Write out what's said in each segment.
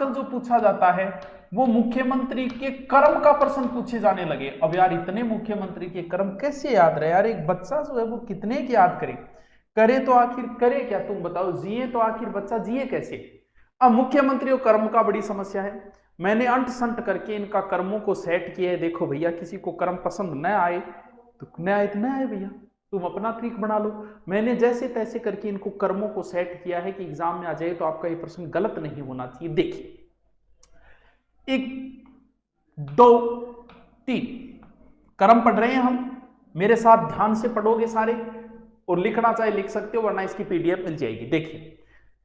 आजकल जो पूछा जाता है वो मुख्यमंत्री के कर्म का प्रश्न पूछे जाने लगे। अब यार इतने मुख्यमंत्री के कर्म कैसे याद रहे यार, एक बच्चा जो है वो कितने की याद करे, करे तो आखिर करे क्या, तुम बताओ, जिए तो आखिर बच्चा जिए कैसे। अब मुख्यमंत्री और कर्म का बड़ी समस्या है। मैंने अंट संट करके इनका कर्मों को सेट किया है। देखो भैया, किसी को कर्म पसंद न आए तो न आए तो न आए भैया, तुम अपना ट्रिक बना लो। मैंने जैसे तैसे करके इनको कर्मों को सेट किया है कि एग्जाम में आ जाए तो आपका ये प्रश्न गलत नहीं होना चाहिए। देखिए, 1 2 3 कर्म पढ़ रहे हैं हम, मेरे साथ ध्यान से पढ़ोगे सारे, और लिखना चाहे लिख सकते हो वरना इसकी पीडीएफ मिल जाएगी। देखिए,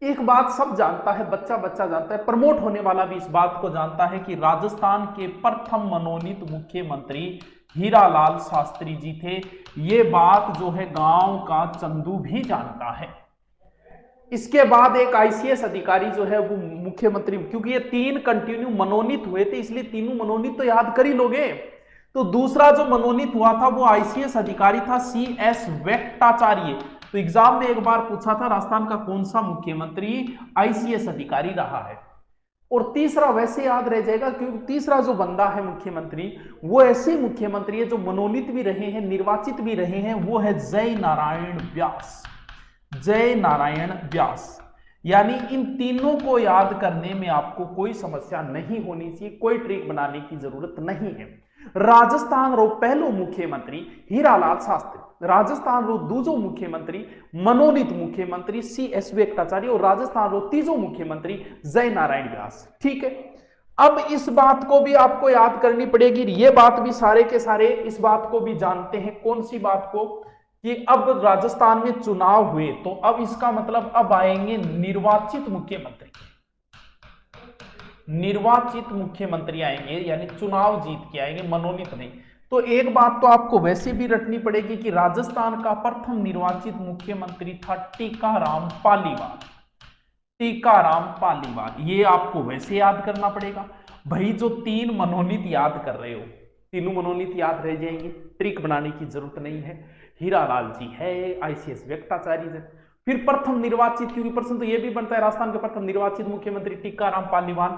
एक बात सब जानता है, बच्चा बच्चा जानता है, प्रमोट होने वाला भी इस बात को जानता है कि राजस्थान के प्रथम मनोनीत मुख्यमंत्री हीरालाल शास्त्री जी थे। ये बात जो है गांव का चंदू भी जानता है। इसके बाद एक आईसीएस अधिकारी जो है वो मुख्यमंत्री, क्योंकि ये 3 कंटिन्यू मनोनीत हुए थे इसलिए तीनों मनोनीत तो याद कर ही लोगे। तो दूसरा जो मनोनीत हुआ था वो आईसीएस अधिकारी था CS वेंकटाचार्य। तो एग्जाम में एक बार पूछा था राजस्थान का कौन सा मुख्यमंत्री आईसीएस अधिकारी रहा है। और तीसरा वैसे याद रह जाएगा क्योंकि तीसरा जो बंदा है मुख्यमंत्री, वो ऐसे मुख्यमंत्री है जो मनोनीत भी रहे हैं, निर्वाचित भी रहे हैं, वो है जय नारायण व्यास। जय नारायण व्यास। यानी इन तीनों को याद करने में आपको कोई समस्या नहीं होनी चाहिए, कोई ट्रिक बनाने की जरूरत नहीं है। राजस्थान रो पहलो मुख्यमंत्री हीरालाल शास्त्री, राजस्थान रो दूजो मुख्यमंत्री मनोनीत मुख्यमंत्री CS वेंकटाचार्य, और राजस्थान रो तीजो मुख्यमंत्री जय नारायण व्यास। ठीक है, अब इस बात को भी आपको याद करनी पड़ेगी। ये बात भी सारे के सारे इस बात को भी जानते हैं। कौन सी बात को? कि अब राजस्थान में चुनाव हुए तो अब इसका मतलब अब आएंगे निर्वाचित मुख्यमंत्री, निर्वाचित मुख्यमंत्री आएंगे, यानी चुनाव जीत के आएंगे, मनोनीत नहीं। तो एक बात तो आपको वैसे भी रटनी पड़ेगी कि राजस्थान का प्रथम निर्वाचित मुख्यमंत्री था टीकाराम पालीवाल। टीकाराम पालीवाल, ये आपको वैसे याद करना पड़ेगा। भाई जो 3 मनोनीत याद कर रहे हो, तीनों मनोनीत याद रह जाएंगे, ट्रिक बनाने की जरूरत नहीं है। हीरालाल जी है, आईसीएस वेंकटाचार्य है, फिर प्रथम निर्वाचित, क्योंकि प्रश्न तो यह भी बनता है राजस्थान के प्रथम निर्वाचित मुख्यमंत्री टीकाराम पालीवाल।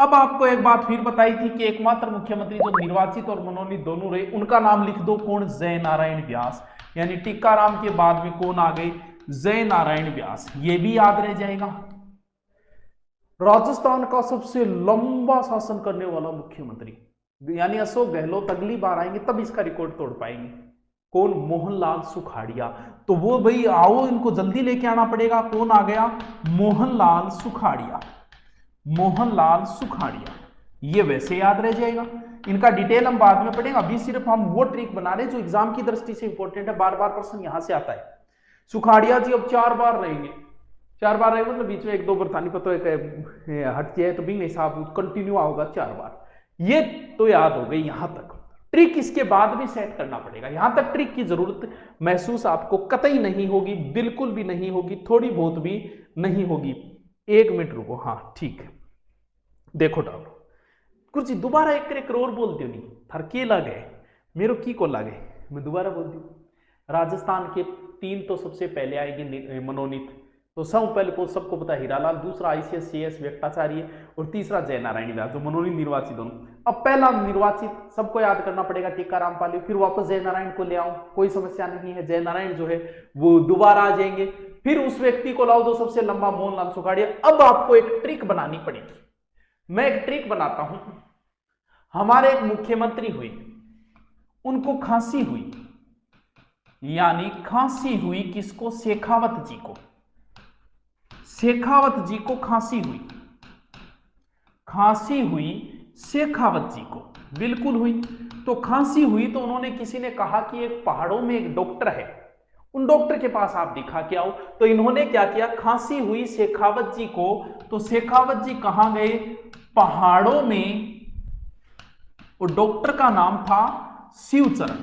अब आपको एक बात फिर बताई थी कि एकमात्र मुख्यमंत्री जो निर्वाचित और मनोनीत दोनों रहे, उनका नाम लिख दो, कौन? जय नारायण व्यास। यानी टीकाराम के बाद में कौन आ गए? जय नारायण व्यास। ये भी याद रह जाएगा। राजस्थान का सबसे लंबा शासन करने वाला मुख्यमंत्री, यानी अशोक गहलोत अगली बार आएंगे तब इसका रिकॉर्ड तोड़ पाएंगे। कौन? मोहनलाल सुखाड़िया। तो वो भाई आओ, इनको जल्दी लेके आना पड़ेगा। कौन आ गया? मोहनलाल सुखाड़िया। मोहनलाल सुखाड़िया, ये वैसे याद रह जाएगा। इनका डिटेल हम बाद में पढ़ेंगे, अभी सिर्फ हम वो ट्रिक बना रहे हैं जो एग्जाम की दृष्टि से इंपॉर्टेंट है। बार बार प्रश्न यहां से आता है। सुखाड़िया जी अब 4 बार रहेंगे। 4 बार रहेंगे मतलब बीच में 1-2 बरतानी पता हट जाए तो भी नहीं साहब, कंटिन्यू होगा 4 बार। ये तो याद हो गई यहां तक। ट्रिक इसके बाद भी सेट करना पड़ेगा। यहां तक ट्रिक की जरूरत महसूस आपको कतई नहीं होगी, बिल्कुल भी नहीं होगी, थोड़ी बहुत भी नहीं होगी। 1 मिनट रुको। हाँ ठीक है, देखो डालो कुछ दोबारा एक करोड़ बोल दियो नहीं, थर के लगे मेरो की को लगे, मैं दोबारा बोल दी। राजस्थान के 3 तो सबसे पहले आएंगे मनोनीत, तो सब पहले को सबको पता है हीरालाल, दूसरा आईसीएस CS वेंकटाचार्य, और तीसरा जय नारायण व्यास, जो मनोनीत निर्वाचित दोनों। अब पहला निर्वाचित सबको याद करना पड़ेगा टीकाराम पाली, फिर वापस जय नारायण को ले आओ, कोई समस्या नहीं है। जय नारायण जो है वो दोबारा आ जाएंगे, फिर उस व्यक्ति को लाओ जो सबसे लंबा, मोहनलाल सुखाड़िया। अब आपको एक ट्रिक बनानी पड़ेगी। मैं एक ट्रिक बनाता हूं। हमारे एक मुख्यमंत्री हुए, उनको खांसी हुई, यानी खांसी हुई किसको? शेखावत जी को। शेखावत जी को खांसी हुई, खांसी हुई शेखावत जी को, बिल्कुल हुई। तो खांसी हुई तो उन्होंने, किसी ने कहा कि एक पहाड़ों में एक डॉक्टर है, उन डॉक्टर के पास आप दिखा के आओ। तो इन्होंने क्या किया? खांसी हुई शेखावत जी को, तो शेखावत जी कहां गए? पहाड़ों में। और डॉक्टर का नाम था शिवचरण।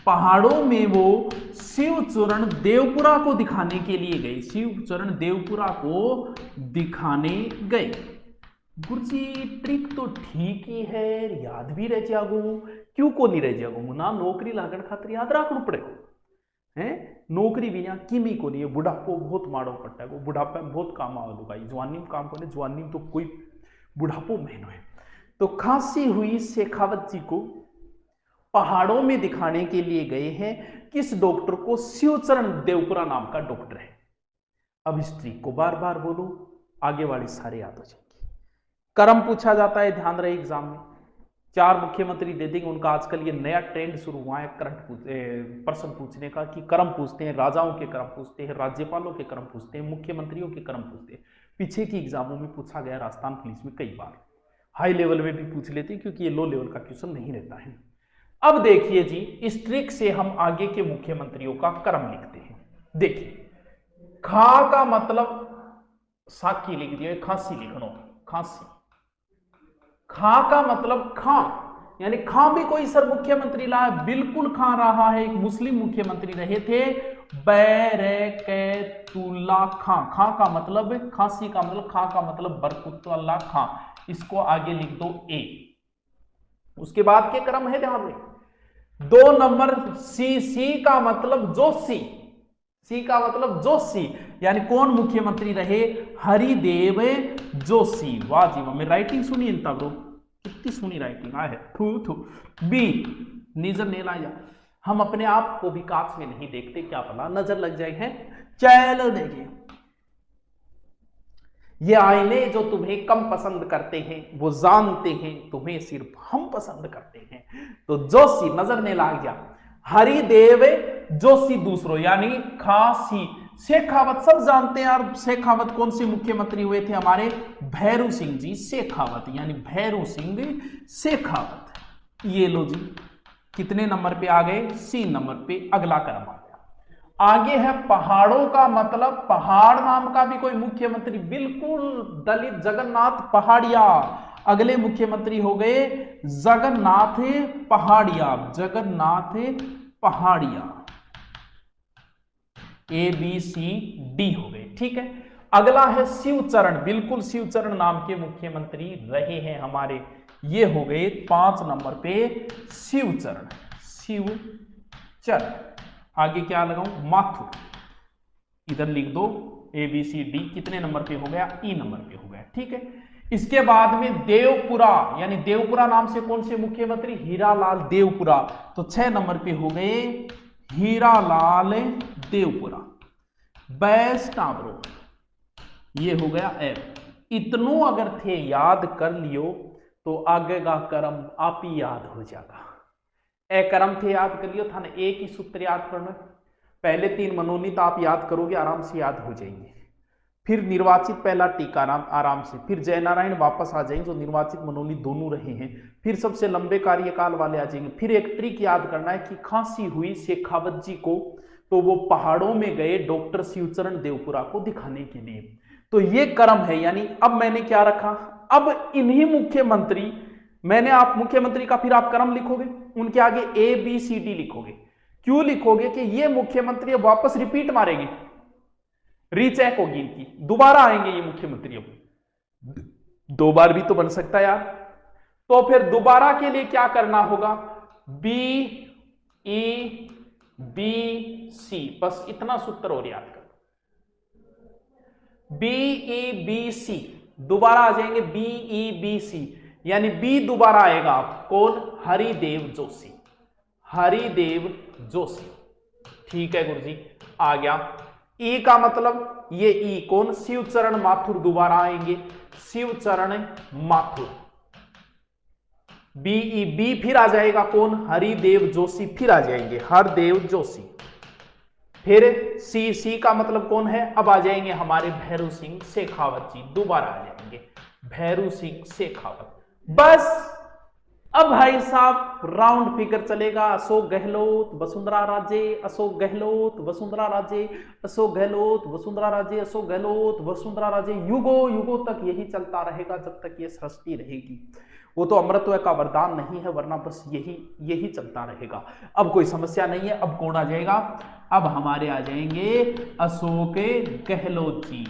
पहाड़ों में वो शिवचरण देवपुरा को दिखाने के लिए गए, शिवचरण देवपुरा को दिखाने गए। गुरुजी ट्रिक तो ठीक ही है, याद भी रह जागो, क्यों को नहीं रह जागो? मुना नौकरी लागण खातिर याद रखना पड़ेगा है। नौकरी बिना किमी को नहीं है, बुढ़ापो बहुत माड़ो पड़ता है, बुढ़ापे में बहुत काम आवे लुगाई, जवानी में काम करने, जवानी में तो कोई बुढ़ापो में है। तो खांसी हुई शेखावत जी को पहाड़ों में दिखाने के लिए गए हैं। किस डॉक्टर को? शिवचरण देवपुरा नाम का डॉक्टर है। अब इस ट्रिक को बार बार बोलो, आगे वाले सारे याद हो जाएंगे। कर्म पूछा जाता है, ध्यान रहे एग्जाम में। 4 मुख्यमंत्री दे देंगे, उनका आजकल ये नया ट्रेंड शुरू हुआ है करंट प्रश्न पूछने का, कि कर्म पूछते हैं, राजाओं के कर्म पूछते हैं, राज्यपालों के कर्म पूछते हैं, मुख्यमंत्रियों के कर्म पूछते हैं। पीछे की एग्जामों में पूछा गया, राजस्थान पुलिस में कई बार, हाई लेवल में भी पूछ लेते हैं, क्योंकि ये लो लेवल का क्वेश्चन नहीं रहता है। अब देखिए जी, इस ट्रिक से हम आगे के मुख्यमंत्रियों का कर्म लिखते हैं। देखिए, खा का मतलब साकी लिख दिया, खांसी लिखनो, खांसी। खा का मतलब खा, यानी खा भी कोई सर मुख्यमंत्री ला, बिल्कुल खा रहा है। एक मुस्लिम मुख्यमंत्री रहे थे, बैरकतुल्ला खां। खा का मतलब खांसी का मतलब, खा का मतलब बरकतुल्ला खां। इसको आगे लिख दो ए। उसके बाद के क्रम है, ध्यान में 2 नंबर सी का मतलब जोशी। सी का मतलब जोशी, यानी कौन मुख्यमंत्री रहे? हरिदेव जोशी। वाह जी वाह, मेरी राइटिंग सुनिए तब ब्रो, कितनी सुनी राइटिंग है। थू थू। बी, नजर नहीं लाया। हम अपने आप को भी कांच में नहीं देखते, क्या पता नजर लग जाए है। चलो देखिए, ये आईने जो तुम्हें कम पसंद करते हैं, वो जानते हैं तुम्हें सिर्फ हम पसंद करते हैं। तो जोशी नजर में ला गया। हरिदेव जोशी दूसरो, यानी खांसी। शेखावत सब जानते हैं यार, शेखावत कौन से मुख्यमंत्री हुए थे हमारे? भैरू सिंह जी शेखावत, यानी भैरू सिंह शेखावत। ये लो जी, कितने नंबर पे आ गए? सी नंबर पे अगला क्रम आ गया। आगे है पहाड़ों का मतलब, पहाड़ नाम का भी कोई मुख्यमंत्री, बिल्कुल दलित जगन्नाथ पहाड़िया। अगले मुख्यमंत्री हो गए जगन्नाथ पहाड़िया, जगन्नाथ पहाड़िया। ए बी सी डी हो गए, ठीक है। अगला है शिवचरण, बिल्कुल शिवचरण नाम के मुख्यमंत्री रहे हैं हमारे। ये हो गए 5 नंबर पे शिवचरण, शिवचरण। आगे क्या लगाऊं? माथुर। इधर लिख दो ए बी सी डी। कितने नंबर पे हो गया? ई नंबर पे हो गया, ठीक है। इसके बाद में देवपुरा, यानी देवपुरा नाम से कौन से मुख्यमंत्री? हीरालाल देवपुरा। तो 6 नंबर पे हो गए हीरालाल देवपुरा। बैस्टाब्रो, ये हो गया एफ। इतनों अगर थे याद कर लियो तो आगे का क्रम आप ही याद हो जाएगा। ए क्रम थे याद कर लियो था ना, एक ही सूत्र याद करना। पहले 3 मनोनीत आप याद करोगे, आराम से याद हो जाएंगे। फिर निर्वाचित पहला टीका आराम से, फिर जयनारायण वापस आ जाएंगे जो निर्वाचित मनोनीत दोनों रहे हैं, फिर सबसे लंबे कार्यकाल वाले आ जाएंगे। फिर एक ट्रिक याद करना है कि खांसी हुई शेखावत जी को, तो वो पहाड़ों में गए डॉक्टर शिवचरण देवपुरा को दिखाने के लिए। तो ये क्रम है, यानी अब मैंने क्या रखा? अब इन्हीं मुख्यमंत्री, मैंने आप मुख्यमंत्री का फिर आप क्रम लिखोगे, उनके आगे ए बी सी डी लिखोगे। क्यों लिखोगे? कि ये मुख्यमंत्री अब वापस रिपीट मारेंगे, रीचेक होगी इनकी, दोबारा आएंगे ये मुख्यमंत्री। अब 2 बार भी तो बन सकता है यार। तो फिर दोबारा के लिए क्या करना होगा? बी ई बी सी, बस इतना सूत्र और याद कर। बी ई बी सी दोबारा आ जाएंगे, बी ई बी सी, यानी बी दोबारा आएगा। कौन? हरिदेव जोशी, हरिदेव जोशी, ठीक है गुरुजी, आ गया। ई का मतलब ये ई कौन? शिवचरण माथुर दोबारा आएंगे, Shivcharan Mathur. B E B फिर आ जाएगा कौन? हरिदेव जोशी, फिर आ जाएंगे हरदेव जोशी। फिर सी का मतलब कौन है? अब आ जाएंगे हमारे भैरू सिंह शेखावत जी, दोबारा आ जाएंगे भैरू सिंह शेखावत। बस अब भाई साहब राउंड फिगर चलेगा। अशोक गहलोत वसुंधरा राजे, अशोक गहलोत वसुंधरा राजे, अशोक गहलोत वसुंधरा राजे, अशोक गहलोत वसुंधरा राजे। युगों युगों तक यही चलता रहेगा जब तक ये सृष्टि रहेगी। वो तो अमृतत्व का वरदान नहीं है, वरना बस यही चलता रहेगा। अब कोई समस्या नहीं है। अब कौन आ जाएगा? अब हमारे आ जाएंगे अशोक गहलोत जी,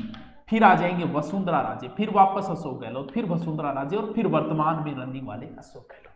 फिर आ जाएंगे वसुंधरा राजे, फिर वापस अशोक गहलोत, फिर वसुंधरा राजे, और फिर वर्तमान में रनिंग वाले अशोक गहलोत।